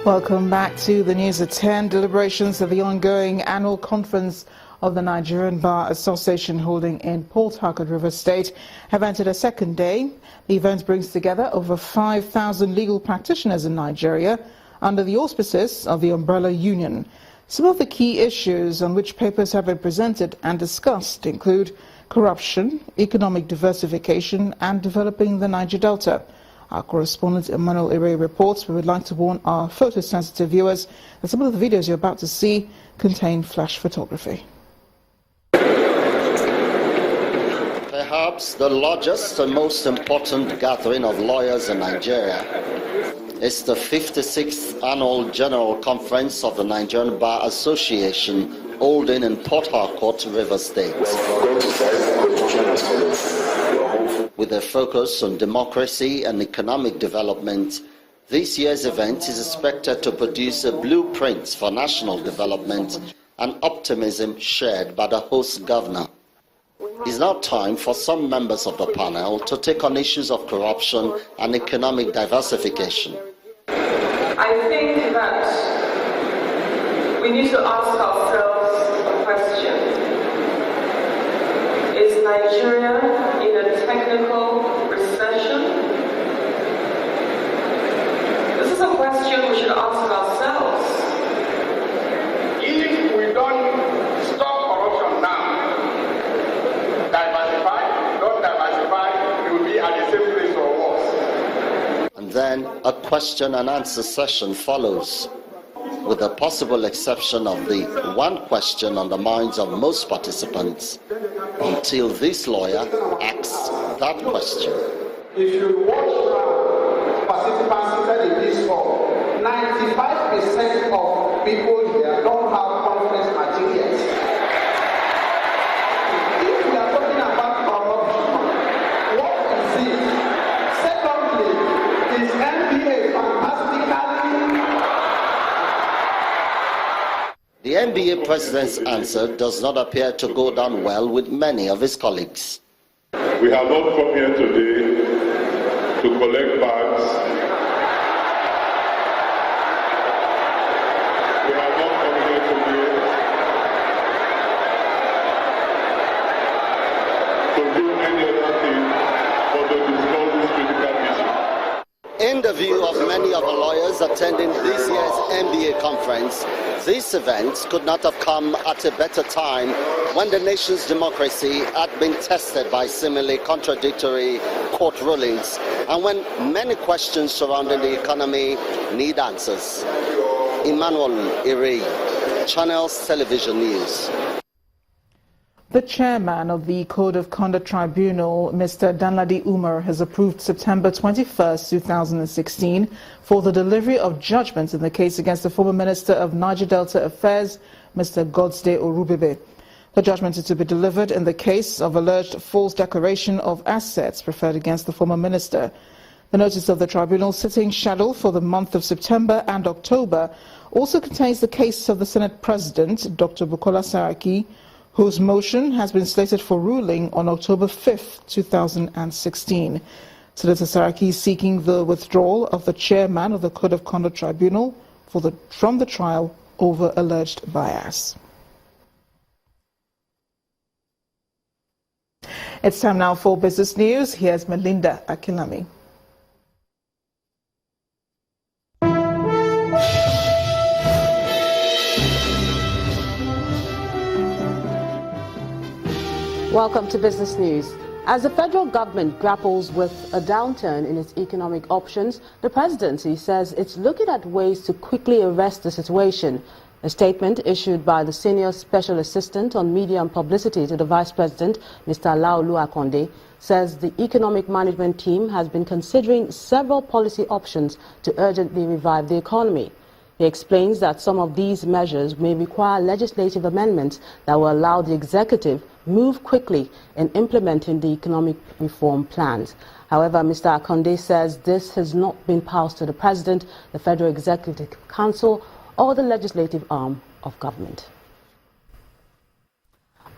Welcome back to the news at 10. Deliberations of the ongoing annual conference of the Nigerian Bar Association holding in Port Harcourt, Rivers State have entered a second day. The event brings together over 5,000 legal practitioners in Nigeria under the auspices of the Umbrella Union. Some of the key issues on which papers have been presented and discussed include corruption, economic diversification and developing the Niger Delta. Our correspondent Emmanuel Ire reports. We would like to warn our photosensitive viewers that some of the videos you're about to see contain flash photography. Perhaps the largest and most important gathering of lawyers in Nigeria is the 56th Annual General Conference of the Nigerian Bar Association holding in Port Harcourt, Rivers State. With a focus on democracy and economic development, this year's event is expected to produce a blueprint for national development and optimism shared by the host governor. It's now time for some members of the panel to take on issues of corruption and economic diversification. I think that we need to ask ourselves a question. Is Nigeria in a technical recession? This is a question we should ask ourselves. If we don't stop corruption now, don't diversify, we will be at the same place or worse. And then a question and answer session follows, with the possible exception of the one question on the minds of most participants, until this lawyer asks that question. If you watch participants seated in this hall, 95% of people here don't have conference materials. If we are talking about corruption, what is it? Secondly, is NBA fantastically? The NBA president's answer does not appear to go down well with many of his colleagues. We have not come here today to collect bags. We have not come here today to do any other thing but to discuss this critical issue. In the view of many of the lawyers attending this year's NBA conference, this event could not have come at a better time when the nation's democracy had been tested by seemingly contradictory court rulings and when many questions surrounding the economy need answers. Emmanuel Ire, Channels Television News. The chairman of the Code of Conduct Tribunal, Mr. Danladi Umar, has approved September 21st, 2016 for the delivery of judgment in the case against the former Minister of Niger Delta Affairs, Mr. Godsday Orubebe. The judgment is to be delivered in the case of alleged false declaration of assets preferred against the former minister. The notice of the tribunal sitting scheduled for the month of September and October also contains the case of the Senate President, Dr. Bukola Saraki, whose motion has been slated for ruling on October 5th, 2016. Senator Saraki is seeking the withdrawal of the chairman of the Code of Conduct Tribunal from the trial over alleged bias. It's time now for business news. Here's Melinda Akilami. Welcome to Business News. As the federal government grapples with a downturn in its economic options, the presidency says it's looking at ways to quickly arrest the situation. A statement issued by the Senior Special Assistant on Media and Publicity to the Vice President, Mr. Laolu Akonde, says the economic management team has been considering several policy options to urgently revive the economy. He explains that some of these measures may require legislative amendments that will allow the executive move quickly in implementing the economic reform plans. However, Mr. Akonde says this has not been passed to the President, the Federal Executive Council, or the legislative arm of government.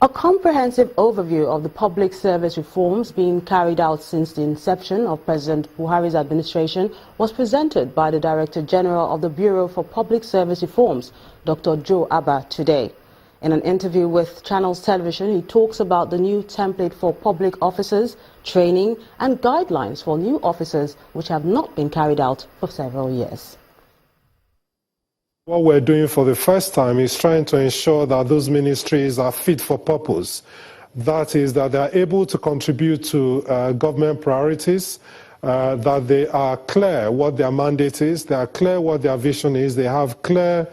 A comprehensive overview of the public service reforms being carried out since the inception of President Buhari's administration was presented by the Director General of the Bureau for Public Service Reforms, Dr. Joe Abba, today. In an interview with Channels Television, he talks about the new template for public officers, training and guidelines for new officers which have not been carried out for several years. What we're doing for the first time is trying to ensure that those ministries are fit for purpose. That is, that they are able to contribute to government priorities, that they are clear what their mandate is, they are clear what their vision is, they have clear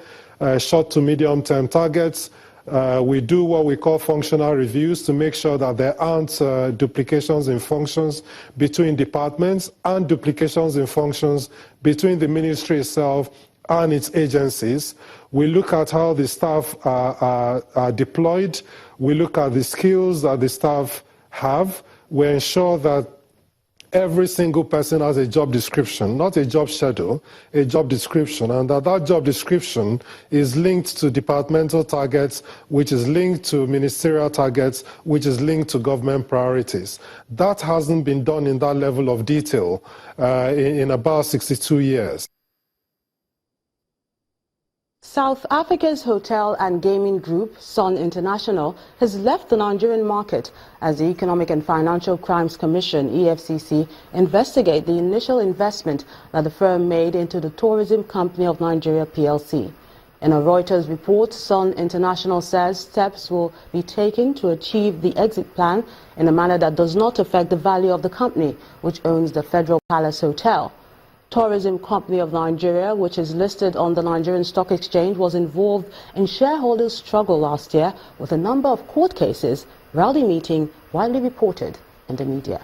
short to medium term targets. We do what we call functional reviews to make sure that there aren't duplications in functions between departments and duplications in functions between the ministry itself and its agencies. We look at how the staff are deployed. We look at the skills that the staff have. We ensure that every single person has a job description, not a job schedule, a job description, and that job description is linked to departmental targets, which is linked to ministerial targets, which is linked to government priorities. That hasn't been done in that level of detail in about 62 years. South Africa's hotel and gaming group, Sun International, has left the Nigerian market as the Economic and Financial Crimes Commission, EFCC, investigate the initial investment that the firm made into the Tourism Company of Nigeria, PLC. In a Reuters report, Sun International says steps will be taken to achieve the exit plan in a manner that does not affect the value of the company, which owns the Federal Palace Hotel. Tourism Company of Nigeria, which is listed on the Nigerian Stock Exchange, was involved in shareholders' struggle last year with a number of court cases, rowdy meeting widely reported in the media.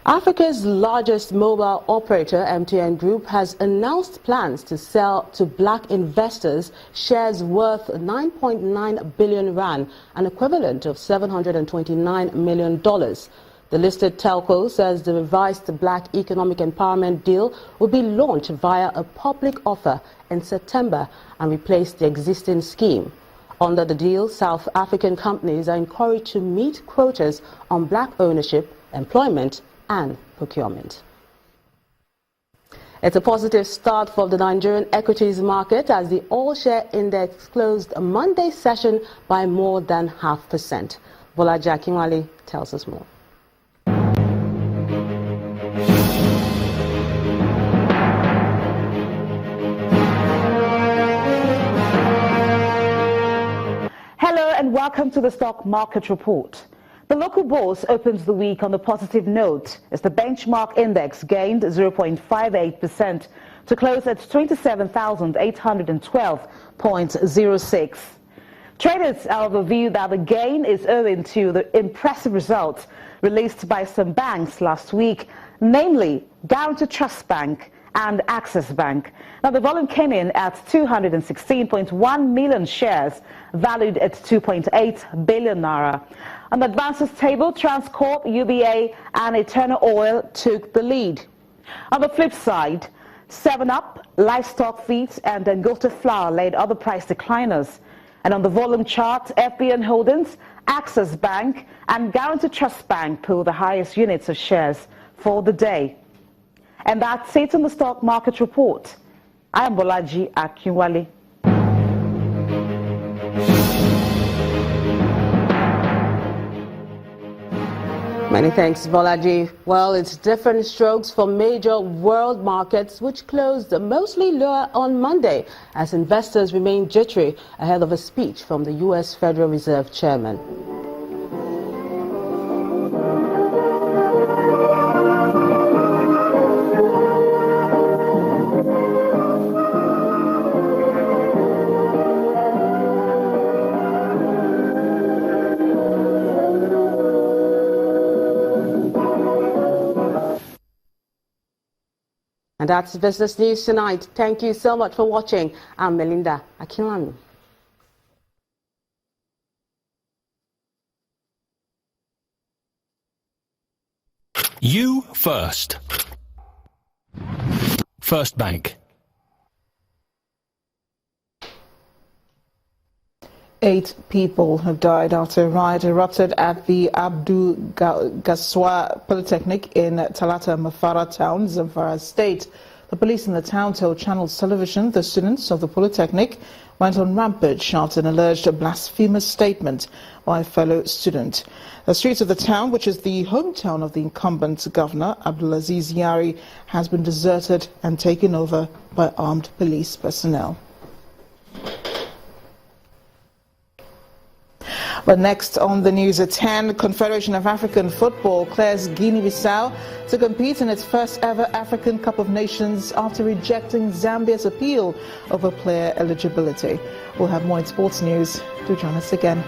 Africa's largest mobile operator, MTN Group, has announced plans to sell to black investors shares worth 9.9 billion rand, an equivalent of $729 million. The listed telco says the revised Black Economic Empowerment deal will be launched via a public offer in September and replace the existing scheme. Under the deal, South African companies are encouraged to meet quotas on black ownership, employment and procurement. It's a positive start for the Nigerian equities market as the all-share index closed a Monday session by more than 0.5%. Bolaji Akinwale tells us more. Hello and welcome to the Stock Market Report. The local bourse opens the week on a positive note as the benchmark index gained 0.58% to close at 27,812.06. Traders are of the view that the gain is owing to the impressive results released by some banks last week, namely Guaranty Trust Bank and Access Bank. Now, the volume came in at 216.1 million shares, valued at 2.8 billion naira. On the advances table, Transcorp, UBA and Eternal Oil took the lead. On the flip side, 7-Up, Livestock Feeds and Dangote Flour led other price decliners. And on the volume chart, FBN Holdings, Access Bank and Guaranty Trust Bank pulled the highest units of shares for the day. And that's it on the Stock Market Report. I am Bolaji Akinwale. Many thanks, Bolaji. Well, it's different strokes for major world markets, which closed mostly lower on Monday as investors remain jittery ahead of a speech from the U.S. Federal Reserve Chairman. And that's Business News tonight. Thank you so much for watching. I'm Melinda Akinwale. You first. First Bank. 8 people have died after a riot erupted at the Abdu Gaswa Polytechnic in Talata Mafara town, Zamfara state. The police in the town told Channels Television the students of the Polytechnic went on rampage after an alleged blasphemous statement by a fellow student. The streets of the town, which is the hometown of the incumbent governor, Abdulaziz Yari, has been deserted and taken over by armed police personnel. But next on the news at 10, Confederation of African Football clears Guinea-Bissau to compete in its first ever African Cup of Nations after rejecting Zambia's appeal over player eligibility. We'll have more in sports news. Do join us again.